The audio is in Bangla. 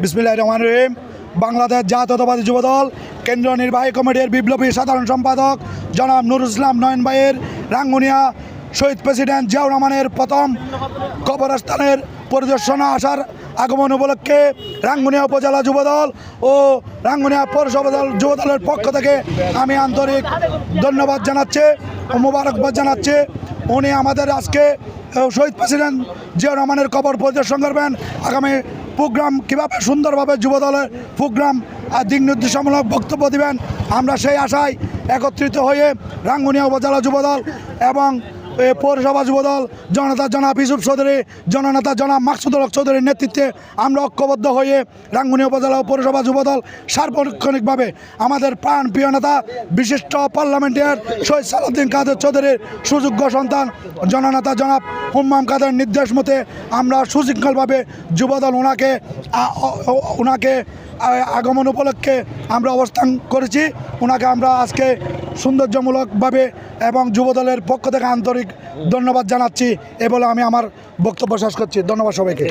বিসমিল্লাহির রহমানির রহিম। বাংলাদেশ জাতীয়তাবাদী যুবদল কেন্দ্রীয় নির্বাহী কমিটির বিপ্লবী সাধারণ সম্পাদক জনাব নুরুল ইসলাম নয়ন ভাইয়ের রাঙ্গুনিয়া শহীদ প্রেসিডেন্ট জিয়াউর রহমানের প্রথম কবরস্থানের পরিদর্শনে আসার আগমন উপলক্ষে রাঙ্গুনিয়া উপজেলা যুবদল ও রাঙ্গুনিয়া পৌরসভা যুবদলের পক্ষ থেকে আমি আন্তরিক ধন্যবাদ জানাচ্ছি ও মোবারকবাদ জানাচ্ছি। উনি আমাদের আজকে শহীদ প্রেসিডেন্ট জিয়াউর রহমানের কবর পরিদর্শন করবেন। আগামী প্রোগ্রাম কীভাবে সুন্দরভাবে যুবদলের প্রোগ্রাম আর দিক নির্দেশামূলক বক্তব্য দিবেন, আমরা সেই আশায় একত্রিত হয়ে রাঙ্গুনিয়া উপজেলা যুবদল এবং পৌরসভা যুবদল জননেতা জনাব ইউসুফ চৌধুরী, জননেতা জনাব মাকসুদুল হক চৌধুরীর নেতৃত্বে আমরা ঐক্যবদ্ধ হয়ে রাঙ্গুনিয়া উপজেলা ও পৌরসভা যুবদল সার্বক্ষণিকভাবে আমাদের প্রাণ প্রিয় নেতা বিশিষ্ট পার্লামেন্টের শহীদ সালাউদ্দিন কাদের চৌধুরীর সুযোগ্য সন্তান জননেতা জনাব হুম্মাম কাদের নির্দেশ মতে আমরা সুশৃঙ্খলভাবে যুবদল ওনাকে আগমন উপলক্ষে আমরা অবস্থান করেছি। ওনাকে আমরা আজকে সৌন্দর্যমূলকভাবে এবং যুবদলের পক্ষ থেকে আন্তরিক ধন্যবাদ জানাচ্ছি। এ বলে আমি আমার বক্তব্য শেষ করছি। ধন্যবাদ সবাইকে।